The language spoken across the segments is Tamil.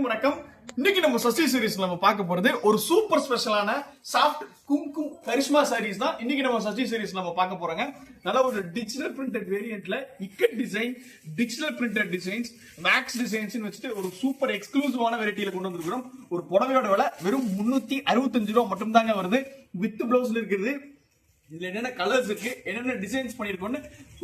வணக்கம். இன்னைக்கு நம்ம சஷ்டி சீரிஸ்ல நம்ம பார்க்க போறது ஒரு சூப்பர் ஸ்பெஷலான சாஃப்ட் கும்கும் கரிஷ்மா சாரீஸ் தான். இன்னைக்கு நம்ம சஷ்டி சீரிஸ்ல நம்ம பார்க்க போறோங்க. நல்ல ஒரு டிஜிட்டல் பிரிண்டட் வேரியன்ட்ல ikat design, digital printed designs, max designs வச்சுட்டு ஒரு சூப்பர் எக்ஸ்க்ளூசிவான வெரைட்டியில கொண்டு வந்திருக்கிறோம். ஒரு புடவையோட விலை வெறும் 365 ரூபா மட்டும் தாங்க வருது. வித் பிளவுஸ்ல இருக்குது. இதுல என்னென்ன கலர்ஸ் இருக்கு, என்னென்ன டிசைன்ஸ் பண்ணிருக்கோம்னு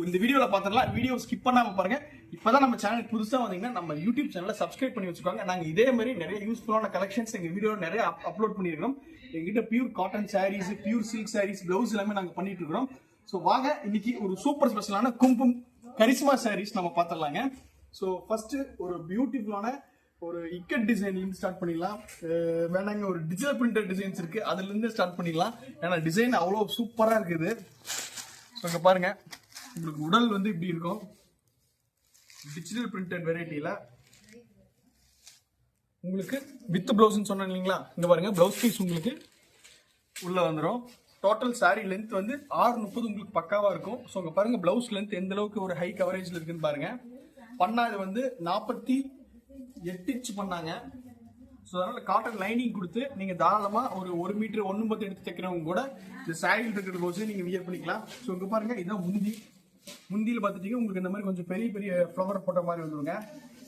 இந்த வீடியோல பாத்துடலாம். வீடியோ ஸ்கிப் பண்ணாம பாருங்க. இப்பதான் நம்ம சேனல் புதுசா வந்தீங்கன்னா நம்ம யூடியூப் சேனலை சப்ஸ்கிரைப் பண்ணி வச்சுக்கோங்க. நாங்க இதே மாதிரி நிறைய யூஸ்ஃபுல்லான கலெக்ஷன்ஸ் எங்க வீடியோ நிறைய அப்லோட் பண்ணிருக்கோம். எங்ககிட்ட pure cotton saris, pure silk saris, blouse எல்லாமே நாங்க பண்ணிட்டு இருக்கிறோம். ஸோ வாங்க இன்னைக்கு ஒரு சூப்பர் ஸ்பெஷலான கும்கும் கரிஷ்மா சாரீஸ் நம்ம பாத்துடலாங்க. ஸோ ஃபர்ஸ்ட் ஒரு பியூட்டிஃபுல்லான ஒரு இக்கட் டிசைன்ல இருந்து ஸ்டார்ட் பண்ணிடலாம். வேணாங்க ஒரு டிஜிட்டல் பிரிண்டட் டிசைன்ஸ் இருக்கு, அதுல இருந்து ஸ்டார்ட் பண்ணிடலாம். ஏன்னா டிசைன் அவ்வளவு சூப்பரா இருக்குது. ஸோ இங்க பாருங்க, உங்களுக்கு உடல் வந்து இப்படி இருக்கும். டிஜிட்டல் பிரிண்டட் வெரைட்டியில உங்களுக்கு வித் பிளவுஸ் சொன்னேன் இல்லைங்களா, இங்க பாருங்க பிளவுஸ் பீஸ் உங்களுக்கு உள்ள வந்துடும். டோட்டல் சாரி லென்த் வந்து 630 உங்களுக்கு பக்காவா இருக்கும். ஸோ இங்க பாருங்க பிளவுஸ் லென்த் எந்த அளவுக்கு ஒரு ஹை கவரேஜ்ல இருக்குன்னு பாருங்க. பண்ணாது வந்து 48 இன்ச் பண்ணாங்க. ஸோ அதனால காட்டன் லைனிங் கொடுத்து நீங்க தாராளமா ஒரு 1 மீட்டர் 1.10 எடுத்து தைக்கிறவங்க கூட இந்த சாரியில் இருக்கிற போது நீங்க வியர் பண்ணிக்கலாம். ஸோ இங்க பாருங்க, இதுதான் முந்தியில் பார்த்துட்டீங்க உங்களுக்கு இந்த மாதிரி கொஞ்சம் பெரிய பெரிய ஃப்ளவர் போட்ட மாதிரி வந்துருங்க.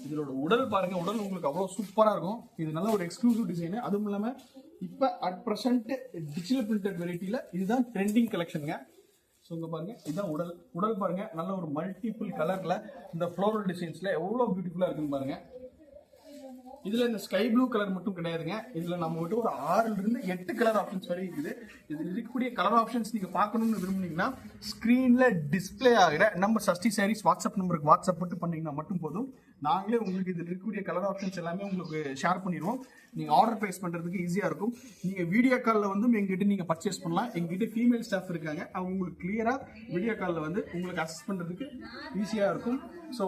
இதோட உடல் பாருங்க, உடல் உங்களுக்கு அவ்வளோ சூப்பரா இருக்கும். இது நல்ல ஒரு எக்ஸ்க்ளூசிவ் டிசைன். அதுவும் இல்லாம இப்ப அட் பிரசன்ட் டிஜிட்டல் பிரிண்டட் வெரைட்டியில இதுதான் ட்ரெண்டிங் கலெக்ஷனுங்க. ஸோ இங்க பாருங்க, இதுதான் உடல் பாருங்க, நல்ல ஒரு மல்டிபிள் கலர்ல இந்த ஃப்ளோரல் டிசைன்ஸ்ல எவ்வளவு பியூட்டிஃபுல்லா இருக்குன்னு பாருங்க. இதுல இந்த ஸ்கை ப்ளூ கலர் மட்டும் கிடையாதுங்க. இதுல நம்ம கிட்ட ஒரு 6 இருந்து 8 கலர் ஆப்ஷன்ஸ் வரை இருக்குது. இதுல இருக்கக்கூடிய கலர் ஆப்ஷன்ஸ் நீங்க பார்க்கணும்னு விரும்புனீங்கன்னா ஸ்கிரீன்ல டிஸ்பிளே ஆகிற நம்ம சஷ்டி சாரீஸ் வாட்ஸ்அப் நம்பருக்கு வாட்ஸ்அப் மட்டும் பண்ணீங்கன்னா மட்டும் போதும். நாங்களே உங்களுக்கு இதுல இருக்கக்கூடிய கலர் ஆப்ஷன்ஸ் எல்லாமே உங்களுக்கு ஷேர் பண்ணிடுவோம். நீங்க ஆர்டர் பிளேஸ் பண்றதுக்கு ஈஸியா இருக்கும். நீங்க வீடியோ கால்ல வந்து எங்ககிட்ட நீங்க பர்ச்சேஸ் பண்ணலாம். எங்ககிட்ட ஃபீமேல் ஸ்டாஃப் இருக்காங்க, அவங்க உங்களுக்கு கிளியரா வீடியோ கால்ல வந்து உங்களுக்கு அசஸ் பண்றதுக்கு ஈஸியா இருக்கும். ஸோ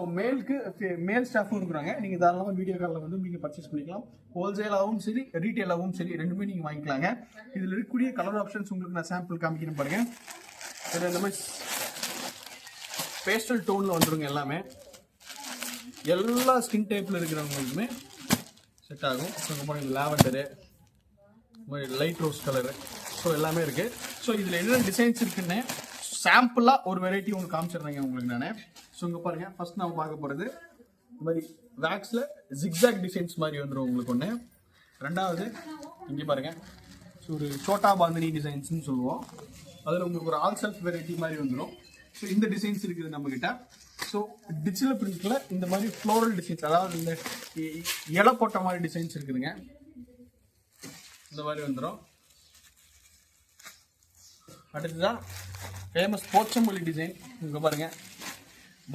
மேல் ஸ்டாஃபும் இருக்கிறாங்க. நீங்க தாராளமாக வீடியோ காலில் வந்து நீங்க பர்ச்சேஸ் பண்ணிக்கலாம். ஹோல்சேலாகவும் சரி, ரீட்டைலாகவும் சரி, ரெண்டுமே நீங்க வாங்கிக்கலாங்க. இதுல இருக்கக்கூடிய கலர் ஆப்ஷன்ஸ் உங்களுக்கு நான் சாம்பிள் காமிக்கிறேன் பாருங்க. இது இந்த மாதிரி பேஸ்டல் டோன்ல வந்துருங்க. எல்லாமே எல்லா ஸ்கின் டைப்ல இருக்கிறவங்களுக்குமே செட் ஆகும். ஸோ பாருங்க, lavender, light rose colour, so எல்லாமே இருக்கு. ஸோ இதுல என்னென்ன டிசைன்ஸ் இருக்குன்னு சாம்பிளா ஒரு வெரைட்டி உங்களுக்கு காமிச்சிடுறேங்க உங்களுக்கு நான். ஸோ இங்க பாருங்க, ஃபர்ஸ்ட் நம்ம பார்க்க போறது இந்த மாதிரி வேக்ஸ்ல ஜிக்ஸாக் டிசைன்ஸ் மாதிரி வந்துடும் உங்களுக்கு ஒன்று. ரெண்டாவது இங்கே பாருங்க, ஸோ ஒரு சோட்டா பாந்தினி டிசைன்ஸ்னு சொல்லுவோம். அதில் உங்களுக்கு ஒரு ஆல் செல்ஃப் வெரைட்டி மாதிரி வந்துடும். ஸோ இந்த டிசைன்ஸ் இருக்குது நம்ம கிட்ட. ஸோ டிஜிட்டல் பிரிண்ட்ல இந்த மாதிரி ஃப்ளோரல் டிசைன்ஸ், அதாவது இந்த இலை போட்ட மாதிரி டிசைன்ஸ் இருக்குதுங்க. இந்த மாதிரி வந்துடும். அடுத்ததான் ஃபேமஸ் போச்சம்பள்ளி டிசைன். இங்க பாருங்க,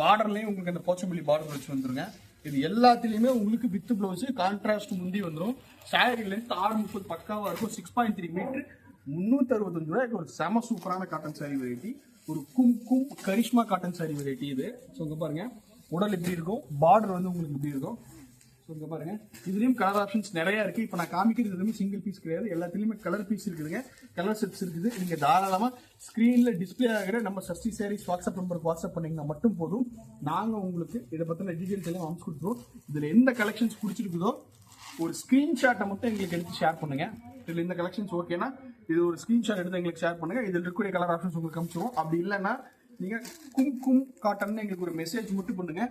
பார்டர்லயும் உங்களுக்கு அந்த போச்சம்பள்ளி பார்டர் வச்சு வந்துருங்க. இது எல்லாத்துலயுமே உங்களுக்கு வித் பிளவுஸ் கான்ட்ராஸ்ட் முந்தி வந்துடும். சாரி லென்த் 630 பக்காவா இருக்கும். 6.3 மீட்டர், 365 ரூபாய்க்கு ஒரு செம சூப்பரான காட்டன் சாரி வெரைட்டி. ஒரு கும்கும் கரிஷ்மா காட்டன் சாரி வெரைட்டி இது. ஸோ இங்க பாருங்க, உடல் எப்படி இருக்கும், பார்டர் வந்து உங்களுக்கு இப்படி இருக்கும். ஸோ இங்க பாருங்க, இதுலயும் கலர் ஆப்ஷன்ஸ் நிறைய இருக்கு. இப்போ நான் காமிக்கிறது எதுவுமே சிங்கிள் பீஸ் கிடையாது, எல்லாத்துலயுமே கலர் பீஸ் இருக்குதுங்க, கலர் செட்ஸ் இருக்குது. நீங்க தாராளமா ஸ்கிரீன்ல டிஸ்பிளே ஆகிற நம்ம சஷ்டி சாரீஸ் வாட்ஸ்அப் நம்பருக்கு வாட்ஸ்அப் பண்ணீங்கன்னா மட்டும் போதும். நாங்க உங்களுக்கு இதை பத்தின டீடைல்ஸ் எல்லாம் அனுப்பிச்சு கொடுத்துருவோம். இதுல எந்த கலெக்ஷன்ஸ் பிடிச்சிருக்குதோ ஒரு ஸ்கிரீன்ஷாட்டை மட்டும் எங்களுக்கு எடுத்து ஷேர் பண்ணுங்க. இதுல இந்த கலெக்ஷன்ஸ் ஓகேனா இது ஒரு ஸ்கிரீன்ஷாட் எடுத்து எங்களுக்கு ஷேர் பண்ணுங்க. இதுல இருக்கக்கூடிய கலர் ஆப்ஷன்ஸ் உங்களுக்கு காமிச்சிருவோம். அப்படி இல்லைன்னா நீங்க கும்கும் காட்டன் எங்களுக்கு ஒரு மெசேஜ் மட்டும் பண்ணுங்க.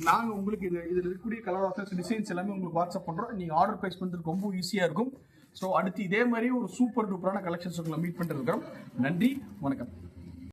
நாங்க உங்களுக்கு இதுல இருக்கக்கூடிய கலர் ஆப்ஷன்ஸ் டிசைன்ஸ் எல்லாமே உங்களுக்கு வாட்ஸ்அப் பண்றோம். நீங்க ஆர்டர் பிளேஸ் பண்றதுக்கு ரொம்ப ஈஸியா இருக்கும். ஸோ அடுத்து இதே மாதிரி ஒரு சூப்பர் டூப்பரான கலெக்ஷன்ஸ் உங்களை மீட் பண்ணிட்டு இருக்கிறோம். நன்றி, வணக்கம்.